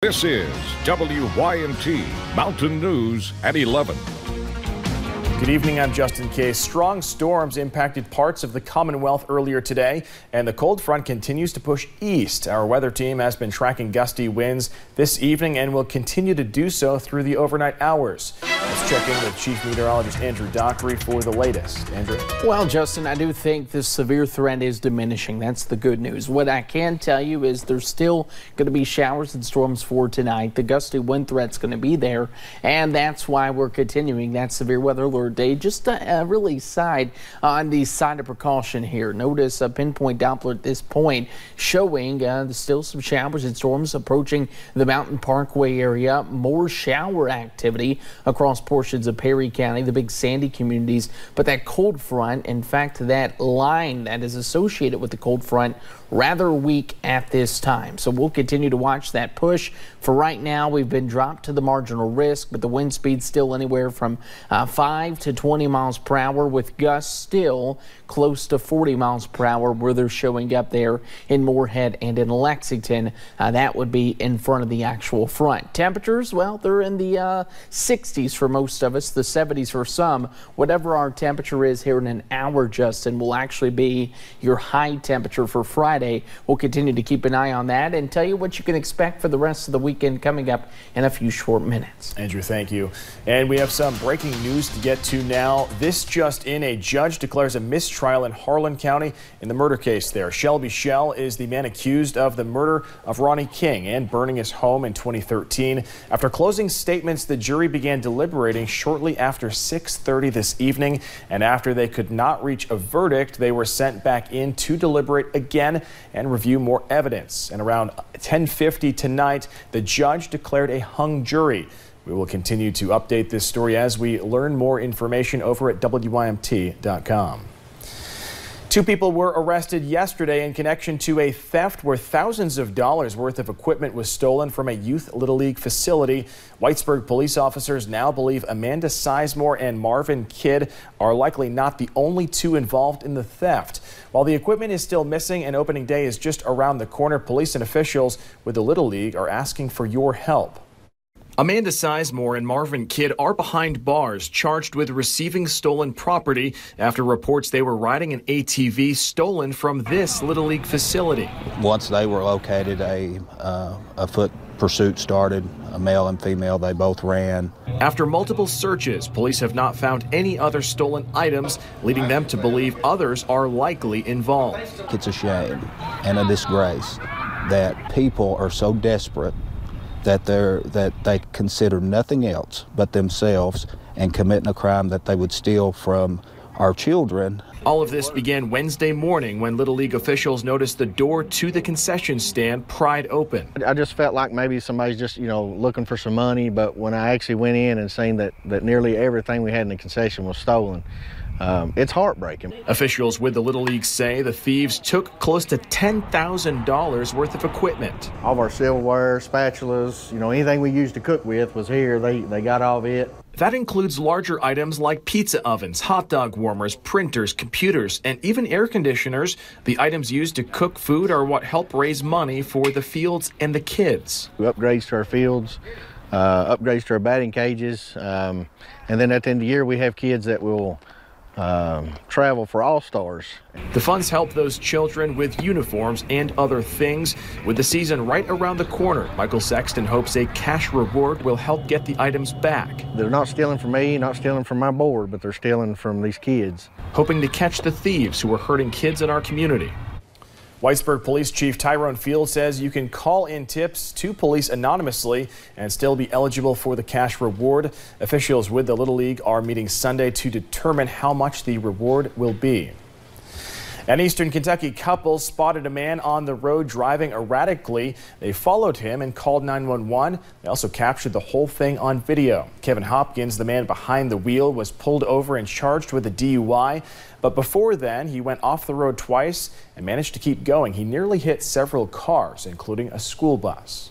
This is WYMT Mountain News at 11. Good evening, I'm Justin Case. Strong storms impacted parts of the Commonwealth earlier today, and the cold front continues to push east. Our weather team has been tracking gusty winds this evening and will continue to do so through the overnight hours. Let's check in with Chief Meteorologist Andrew Dockery for the latest. Andrew? Well, Justin, I do think this severe threat is diminishing. That's the good news. What I can tell you is there's still going to be showers and storms for tonight. The gusty wind threat's going to be there, and that's why we're continuing that severe weather alert day. Just really on the side of precaution here. Notice a pinpoint Doppler at this point showing still some showers and storms approaching the Mountain Parkway area. More shower activity across portions of Perry County, the big sandy communities. But that cold front, in fact, that line that is associated with the cold front, rather weak at this time. So we'll continue to watch that push. For right now, we've been dropped to the marginal risk, but the wind speed still anywhere from 5 to 20 miles per hour, with gusts still close to 40 miles per hour where they're showing up there in Moorhead and in Lexington. That would be in front of the actual front. Temperatures, well, they're in the 60s for most of us, the 70s for some. Whatever our temperature is here in an hour, Justin, will actually be your high temperature for Friday. We'll continue to keep an eye on that and tell you what you can expect for the rest of the weekend coming up in a few short minutes. Andrew, thank you. And we have some breaking news to get to now. This just in, a judge declares a mistrial in Harlan County in the murder case there. Shelby Shell is the man accused of the murder of Ronnie King and burning his home in 2013. After closing statements, the jury began deliberating shortly after 6:30 this evening, and after they could not reach a verdict, they were sent back in to deliberate again and review more evidence. And around 10:50 tonight, the judge declared a hung jury. We will continue to update this story as we learn more information over at WYMT.com. Two people were arrested yesterday in connection to a theft where thousands of dollars worth of equipment was stolen from a youth Little League facility. Whitesburg police officers now believe Amanda Sizemore and Marvin Kidd are likely not the only two involved in the theft. While the equipment is still missing and opening day is just around the corner, police and officials with the Little League are asking for your help. Amanda Sizemore and Marvin Kidd are behind bars, charged with receiving stolen property after reports they were riding an ATV stolen from this Little League facility. Once they were located, a foot pursuit started, a male and female. They both ran. After multiple searches, police have not found any other stolen items, leading them to believe others are likely involved. It's a shame and a disgrace that people are so desperate that they consider nothing else but themselves and committing a crime that they would steal from our children. All of this began Wednesday morning when Little League officials noticed the door to the concession stand pried open. I just felt like maybe somebody's just, looking for some money, but when I actually went in and seen that nearly everything we had in the concession was stolen, it's heartbreaking. Officials with the Little League say the thieves took close to $10,000 worth of equipment. All of our silverware, spatulas, anything we used to cook with was here. They got all of it. That includes larger items like pizza ovens, hot dog warmers, printers, computers, and even air conditioners. The items used to cook food are what help raise money for the fields and the kids. Upgrades to our fields, upgrades to our batting cages, and then at the end of the year we have kids that will travel for All-Stars. The funds help those children with uniforms and other things. With the season right around the corner, Michael Sexton hopes a cash reward will help get the items back. They're not stealing from me, not stealing from my board, but they're stealing from these kids. Hoping to catch the thieves who are hurting kids in our community. Whitesburg Police Chief Tyrone Field says you can call in tips to police anonymously and still be eligible for the cash reward. Officials with the Little League are meeting Sunday to determine how much the reward will be. An Eastern Kentucky couple spotted a man on the road driving erratically. They followed him and called 911. They also captured the whole thing on video. Kevin Hopkins, the man behind the wheel, was pulled over and charged with a DUI. But before then, he went off the road twice and managed to keep going. He nearly hit several cars, including a school bus.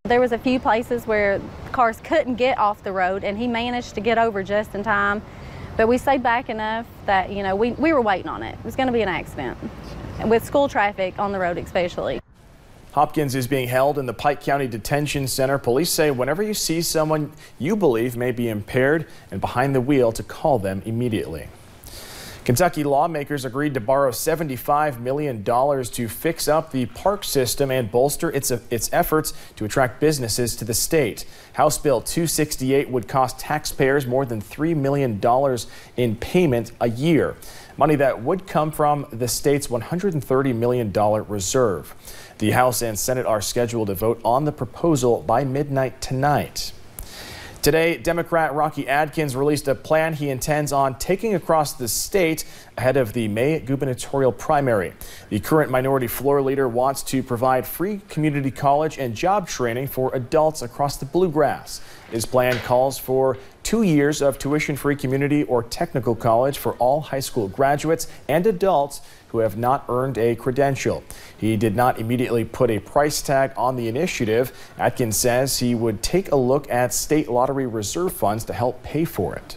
There was a few places where cars couldn't get off the road, and he managed to get over just in time. But we stayed back enough that, we were waiting on it. It was going to be an accident, with school traffic on the road especially. Hopkins is being held in the Pike County Detention Center. Police say whenever you see someone you believe may be impaired and behind the wheel, to call them immediately. Kentucky lawmakers agreed to borrow $75 million to fix up the park system and bolster its efforts to attract businesses to the state. House Bill 268 would cost taxpayers more than $3 million in payment a year, money that would come from the state's $130 million reserve. The House and Senate are scheduled to vote on the proposal by midnight tonight. Today, Democrat Rocky Adkins released a plan he intends on taking across the state ahead of the May gubernatorial primary. The current minority floor leader wants to provide free community college and job training for adults across the Bluegrass. His plan calls for 2 years of tuition-free community or technical college for all high school graduates and adults who have not earned a credential. He did not immediately put a price tag on the initiative. Atkins says he would take a look at state lottery reserve funds to help pay for it.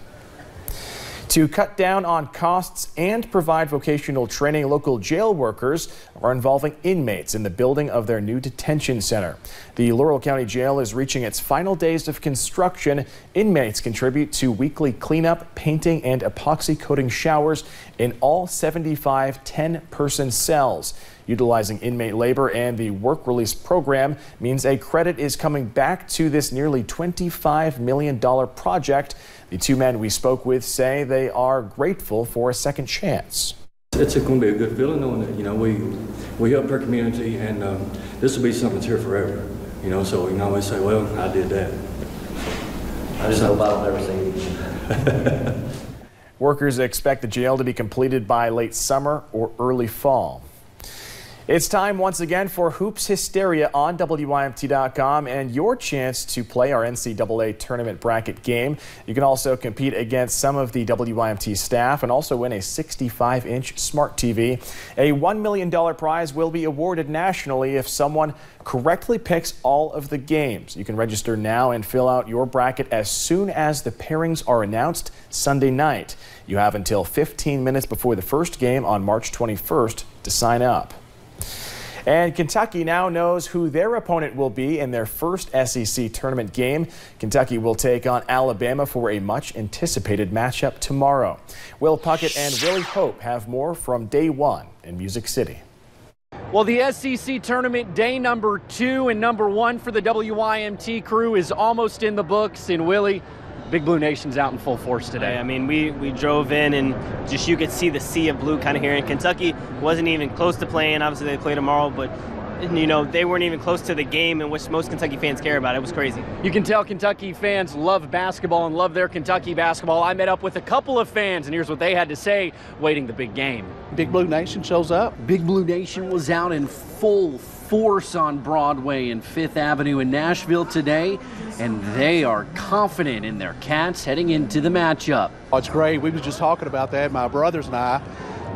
To cut down on costs and provide vocational training, local jail workers are involving inmates in the building of their new detention center. The Laurel County Jail is reaching its final days of construction. Inmates contribute to weekly cleanup, painting, and epoxy coating showers in all 75 10-person cells. Utilizing inmate labor and the work release program means a credit is coming back to this nearly $25 million project. The two men we spoke with say they are grateful for a second chance. It's going to be a good feeling knowing that, we helped our community, and this will be something that's here forever, so we can always say, well, I did that. I just hope I don't ever see you. Workers expect the jail to be completed by late summer or early fall. It's time once again for Hoops Hysteria on WYMT.com and your chance to play our NCAA tournament bracket game. You can also compete against some of the WYMT staff and also win a 65-inch smart TV. A $1 million prize will be awarded nationally if someone correctly picks all of the games. You can register now and fill out your bracket as soon as the pairings are announced Sunday night. You have until 15 minutes before the first game on March 21st to sign up. And Kentucky now knows who their opponent will be in their first SEC tournament game. Kentucky will take on Alabama for a much anticipated matchup tomorrow. Will Puckett and Willie Hope have more from day one in Music City. Well, the SEC tournament day number 2 and number 1 for the WYMT crew is almost in the books. And Willie, Big Blue Nation's out in full force today. I mean, we drove in and just you could see the sea of blue kind of here. And Kentucky wasn't even close to playing. Obviously, they play tomorrow, but they weren't even close to the game in which most Kentucky fans care about. It was crazy. You can tell Kentucky fans love basketball and love their Kentucky basketball. I met up with a couple of fans, and here's what they had to say waiting the big game. Big Blue Nation shows up. Big Blue Nation was out in full force on Broadway and 5th Avenue in Nashville today, and they are confident in their Cats heading into the matchup. Oh, it's great. We was just talking about that, my brothers and I,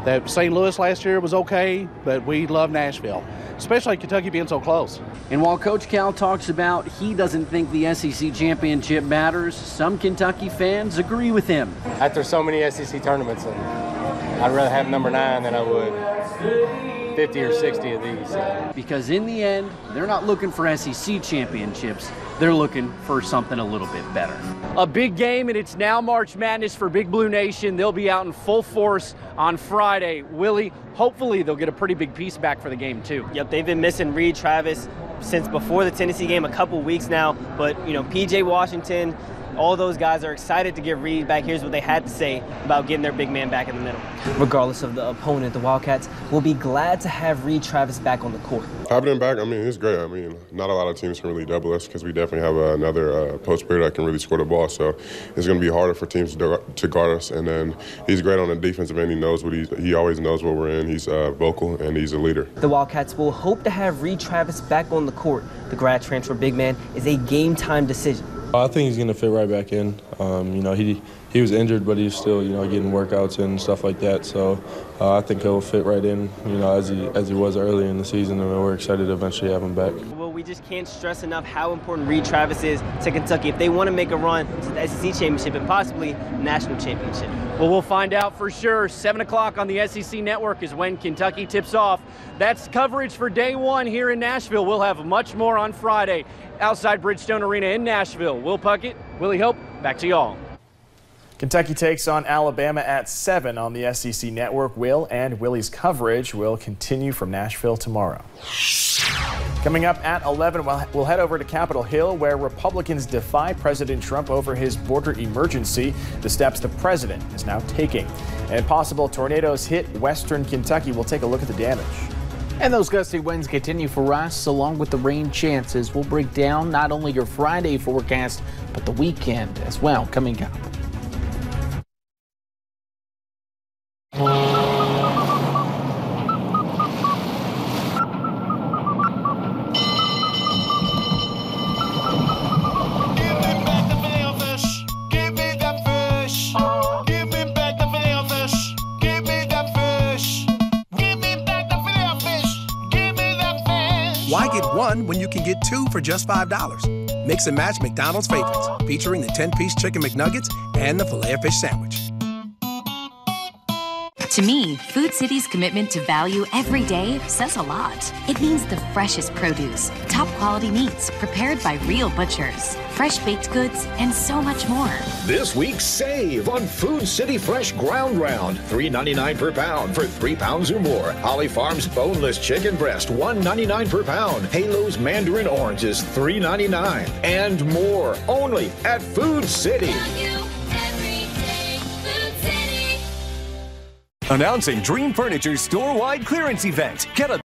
that St. Louis last year was okay, but we love Nashville, especially Kentucky being so close. And while Coach Cal talks about he doesn't think the SEC championship matters, some Kentucky fans agree with him. After so many SEC tournaments, I'd rather have number 9 than I would 50 or 60 of these. Because in the end, they're not looking for SEC championships. They're looking for something a little bit better. A big game, and it's now March Madness for Big Blue Nation. They'll be out in full force on Friday. Willie, hopefully they'll get a pretty big piece back for the game, too. Yep, they've been missing Reed Travis since before the Tennessee game, a couple weeks now. But, P.J. Washington, all those guys are excited to get Reed back. Here's what they had to say about getting their big man back in the middle. Regardless of the opponent, the Wildcats will be glad to have Reed Travis back on the court. Having him back, it's great. Not a lot of teams can really double us because we definitely have another post player that can really score the ball. So it's going to be harder for teams to guard us. And then he's great on the defensive end. He knows he always knows what we're in. He's vocal and he's a leader. The Wildcats will hope to have Reed Travis back on the court. The grad transfer big man is a game-time decision. I think he's going to fit right back in. He was injured, but he's still, getting workouts and stuff like that. So I think he'll fit right in, as he was earlier in the season, and we're excited to eventually have him back. Will we just can't stress enough how important Reed Travis is to Kentucky if they want to make a run to the SEC championship and possibly national championship. Well, we'll find out for sure. 7 o'clock on the SEC Network is when Kentucky tips off. That's coverage for day one here in Nashville. We'll have much more on Friday outside Bridgestone Arena in Nashville. Will Puckett, Willie Hope, back to y'all. Kentucky takes on Alabama at 7 on the SEC Network. Will and Willie's coverage will continue from Nashville tomorrow. Coming up at 11, we'll head over to Capitol Hill, where Republicans defy President Trump over his border emergency, the steps the president is now taking. And possible tornadoes hit western Kentucky. We'll take a look at the damage. And those gusty winds continue for us, along with the rain chances. We'll break down not only your Friday forecast, but the weekend as well, coming up. Why get one when you can get two for just $5? Mix and match McDonald's favorites, featuring the 10-piece Chicken McNuggets and the Filet-O-Fish sandwich. To me, Food City's commitment to value every day says a lot. It means the freshest produce, top quality meats prepared by real butchers, fresh baked goods, and so much more. This week, save on Food City Fresh Ground Round, $3.99 per pound for 3 pounds or more. Holly Farms boneless chicken breast, $1.99 per pound. Halo's mandarin oranges, $3.99, and more. Only at Food City. Announcing Dream Furniture's store-wide clearance event. Get a